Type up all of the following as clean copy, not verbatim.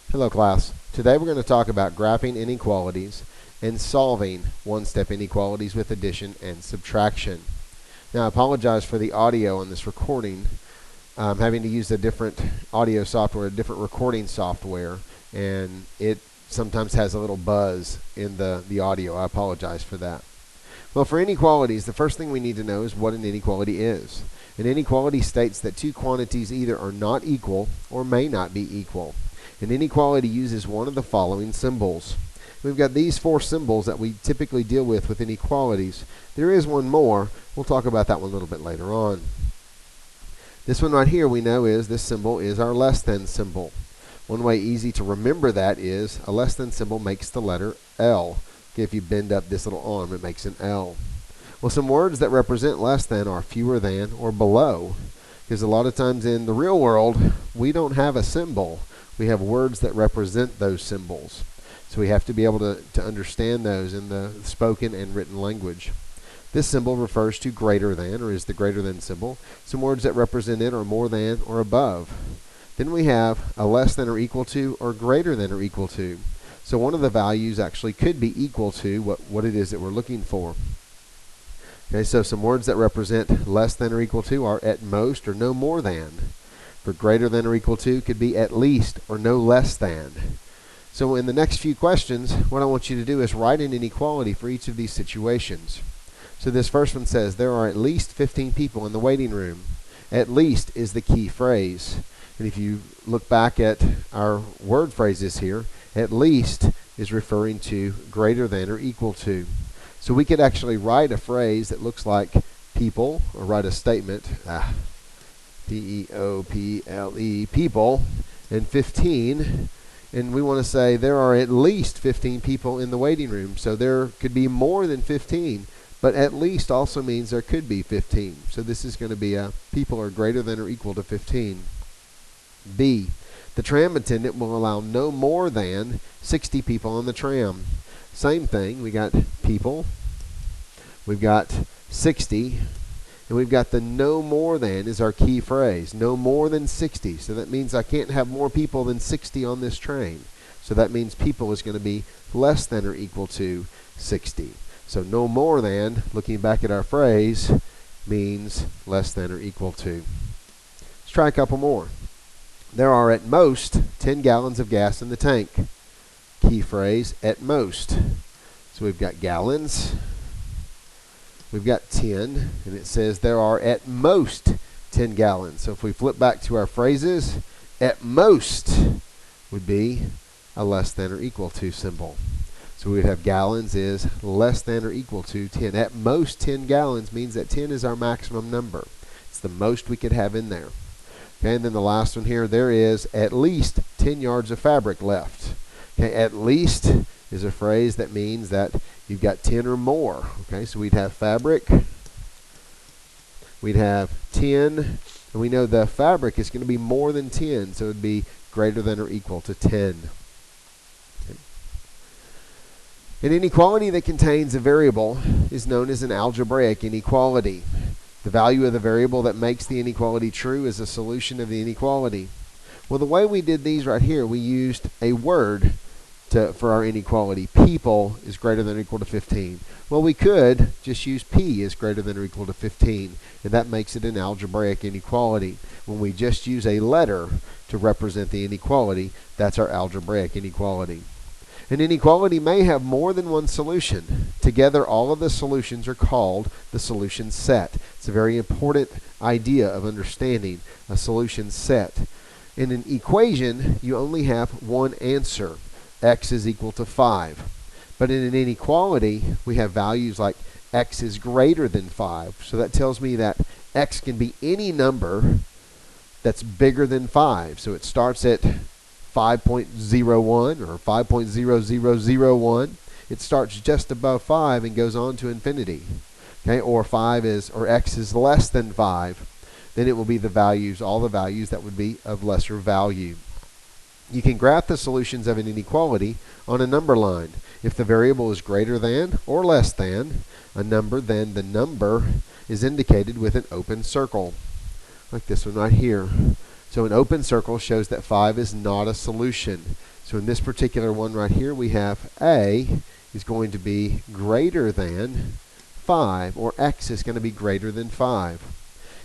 Hello class. Today we're going to talk about graphing inequalities and solving one-step inequalities with addition and subtraction. Now I apologize for the audio on this recording. I'm having to use a different audio software, a different recording software, and it sometimes has a little buzz in the audio. I apologize for that. Well, for inequalities, the first thing we need to know is what an inequality is. An inequality states that two quantities either are not equal or may not be equal. An inequality uses one of the following symbols. We've got these four symbols that we typically deal with inequalities. There is one more. We'll talk about that one a little bit later on. This one right here we know is this symbol is our less than symbol. One way easy to remember that is a less than symbol makes the letter L. Okay, if you bend up this little arm, it makes an L. Well, some words that represent less than are fewer than or below. Because a lot of times in the real world, we don't have a symbol. We have words that represent those symbols. So we have to be able to understand those in the spoken and written language. This symbol refers to greater than, or is the greater than symbol. Some words that represent it are more than or above. Then we have a less than or equal to or greater than or equal to. So one of the values actually could be equal to what it is that we're looking for. Okay, so some words that represent less than or equal to are at most or no more than. For greater than or equal to could be at least or no less than. So in the next few questions, what I want you to do is write an inequality for each of these situations. So this first one says there are at least 15 people in the waiting room. At least is the key phrase. And if you look back at our word phrases here, at least is referring to greater than or equal to. So we could actually write a phrase that looks like people, or write a statement, P-E-O-P-L-E, people, and 15, and we want to say there are at least 15 people in the waiting room. So there could be more than 15, but at least also means there could be 15. So this is going to be people are greater than or equal to 15. B, the tram attendant will allow no more than 60 people on the tram. Same thing, we got people, we've got 60, and we've got the no more than is our key phrase. No more than 60. So that means I can't have more people than 60 on this train. So that means people is going to be less than or equal to 60. So no more than, looking back at our phrase, means less than or equal to. Let's try a couple more. There are at most 10 gallons of gas in the tank. Key phrase, at most. So we've got gallons. We've got 10, and it says there are at most 10 gallons. So if we flip back to our phrases, at most would be a less than or equal to symbol. So we would have gallons is less than or equal to 10. At most 10 gallons means that 10 is our maximum number. It's the most we could have in there. Okay, and then the last one here, there is at least 10 yards of fabric left. Okay, at least is a phrase that means that you've got 10 or more. Okay, so we'd have fabric, we'd have 10, and we know the fabric is going to be more than 10, so it would be greater than or equal to 10. Okay. An inequality that contains a variable is known as an algebraic inequality. The value of the variable that makes the inequality true is a solution of the inequality. Well, the way we did these right here, we used a word for our inequality. People is greater than or equal to 15. Well, we could just use P is greater than or equal to 15, and that makes it an algebraic inequality. When we just use a letter to represent the inequality, that's our algebraic inequality. An inequality may have more than one solution. Together, all of the solutions are called the solution set. It's a very important idea of understanding a solution set. In an equation, you only have one answer. X is equal to 5. But in an inequality, we have values like x is greater than 5. So that tells me that x can be any number that's bigger than 5. So it starts at 5.01 or 5.0001. It starts just above 5 and goes on to infinity. Okay, or x is less than 5. Then it will be the values, all the values that would be of lesser value. You can graph the solutions of an inequality on a number line. If the variable is greater than or less than a number, then the number is indicated with an open circle, like this one right here. So an open circle shows that 5 is not a solution. So in this particular one right here, we have A is going to be greater than 5, or X is going to be greater than 5.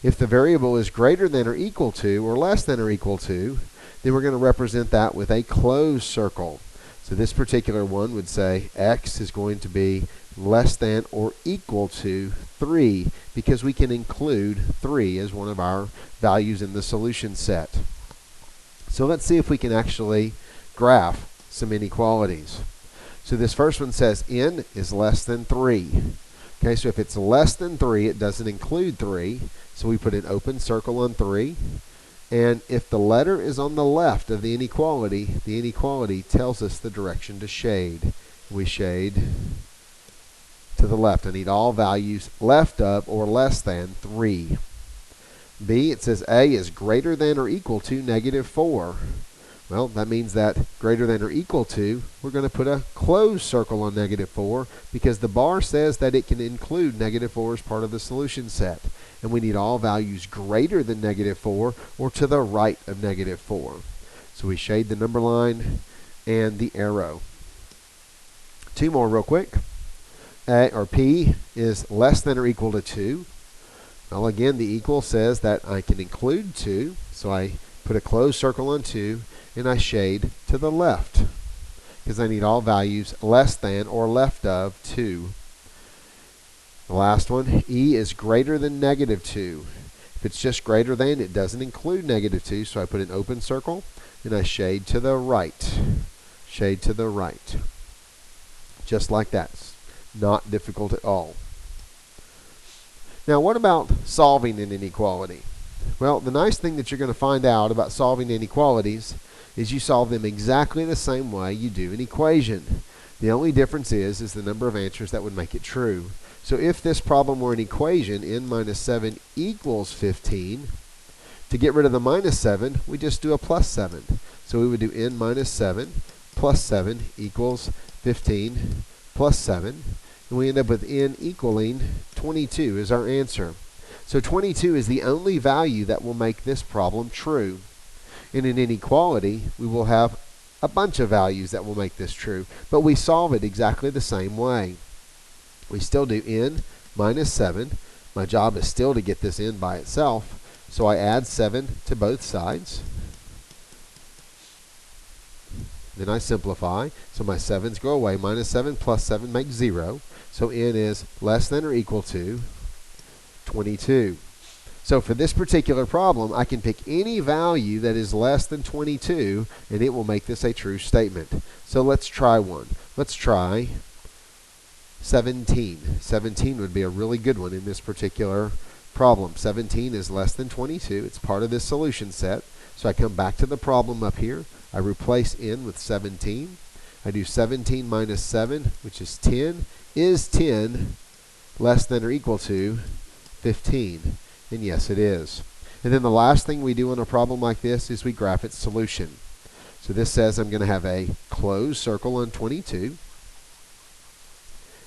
If the variable is greater than or equal to, or less than or equal to, then we're going to represent that with a closed circle. So this particular one would say X is going to be less than or equal to 3, because we can include 3 as one of our values in the solution set. So let's see if we can actually graph some inequalities. So this first one says n is less than 3. Okay, so if it's less than 3, it doesn't include 3. So we put an open circle on 3. And if the letter is on the left of the inequality tells us the direction to shade. We shade to the left. I need all values left of or less than 3. B, it says A is greater than or equal to negative 4. Well, that means that greater than or equal to, we're going to put a closed circle on negative 4 because the bar says that it can include negative 4 as part of the solution set. And we need all values greater than negative 4 or to the right of negative 4. So we shade the number line and the arrow. 2 more real quick. A, or P is less than or equal to 2. Well, again, the equal says that I can include 2, so I put a closed circle on 2, and I shade to the left because I need all values less than or left of 2. The last one, E is greater than negative 2. If it's just greater than, it doesn't include negative 2, so I put an open circle, and I shade to the right. Shade to the right. Just like that. It's not difficult at all. Now, what about solving an inequality? Well, the nice thing that you're going to find out about solving inequalities is you solve them exactly the same way you do an equation. The only difference is the number of answers that would make it true. So if this problem were an equation, n minus 7 equals 15, to get rid of the minus 7, we just do a plus 7. So we would do n minus 7 plus 7 equals 15 plus 7. And we end up with n equaling 22 is our answer. So 22 is the only value that will make this problem true. In an inequality, we will have a bunch of values that will make this true, but we solve it exactly the same way. We still do n minus 7. My job is still to get this n by itself, so I add 7 to both sides. Then I simplify, so my 7's go away. Minus 7 plus 7 makes 0. So n is less than or equal to 22. So for this particular problem, I can pick any value that is less than 22, and it will make this a true statement. So let's try one. Let's try 17. 17 would be a really good one in this particular problem. 17 is less than 22. It's part of this solution set. So I come back to the problem up here. I replace n with 17. I do 17 minus 7, which is 10. Is 10 less than or equal to 15? And yes, it is. And then the last thing we do on a problem like this is we graph its solution. So this says I'm going to have a closed circle on 22.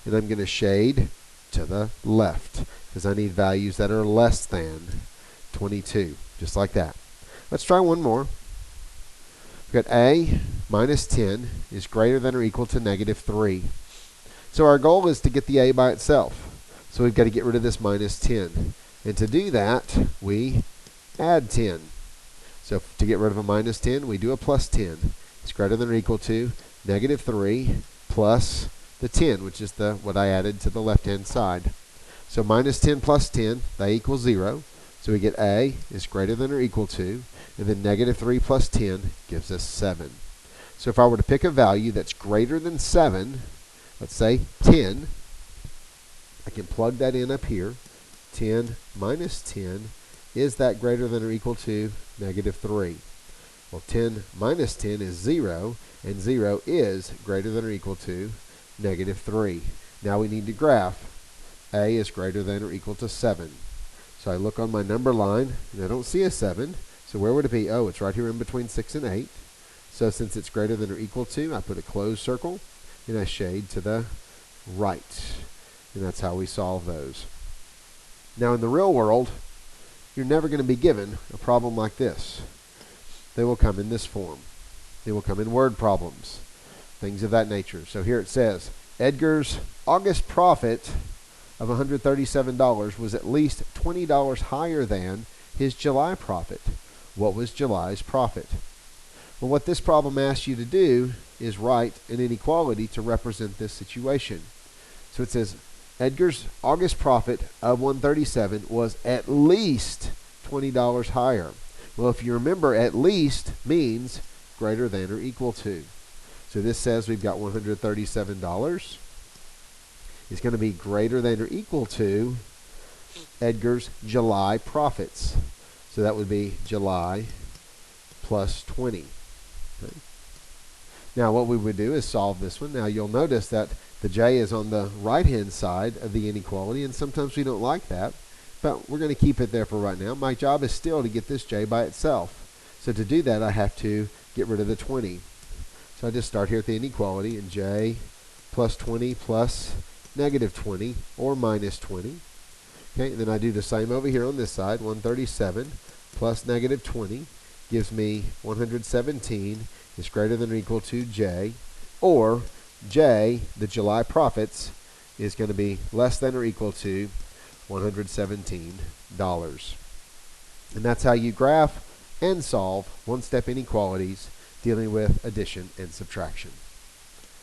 And I'm going to shade to the left because I need values that are less than 22. Just like that. Let's try one more. We've got a minus 10 is greater than or equal to negative 3. So our goal is to get the a by itself. So we've got to get rid of this minus 10. And to do that, we add 10. So to get rid of a minus 10, we do a plus 10. It's greater than or equal to negative 3 plus the 10, which is what I added to the left-hand side. So minus 10 plus 10, they equal 0. So we get a is greater than or equal to, and then negative 3 plus 10 gives us 7. So if I were to pick a value that's greater than 7, let's say 10, I can plug that in up here. 10 minus 10, is that greater than or equal to negative 3? Well, 10 minus 10 is 0, and 0 is greater than or equal to negative 3. Now we need to graph a is greater than or equal to 7. So I look on my number line, and I don't see a 7. So where would it be? Oh, it's right here in between 6 and 8. So since it's greater than or equal to, I put a closed circle, and I shade to the right. And that's how we solve those. Now in the real world, you're never going to be given a problem like this. They will come in this form. They will come in word problems, things of that nature. So here it says, Edgar's August profit of $137 was at least $20 higher than his July profit. What was July's profit? Well, what this problem asks you to do is write an inequality to represent this situation. So it says Edgar's August profit of $137 was at least $20 higher. Well, if you remember, at least means greater than or equal to. So this says we've got $137 is going to be greater than or equal to Edgar's July profits. So that would be July plus 20. Okay. Now what we would do is solve this one. Now you'll notice that the J is on the right-hand side of the inequality, and sometimes we don't like that, but we're going to keep it there for right now. My job is still to get this J by itself. So to do that, I have to get rid of the 20. So I just start here at the inequality, and J plus 20 plus negative 20, or minus 20. Okay, and then I do the same over here on this side. 137 plus negative 20 gives me 117 is greater than or equal to J, or J, the July profits, is going to be less than or equal to $117. And that's how you graph and solve one-step inequalities dealing with addition and subtraction.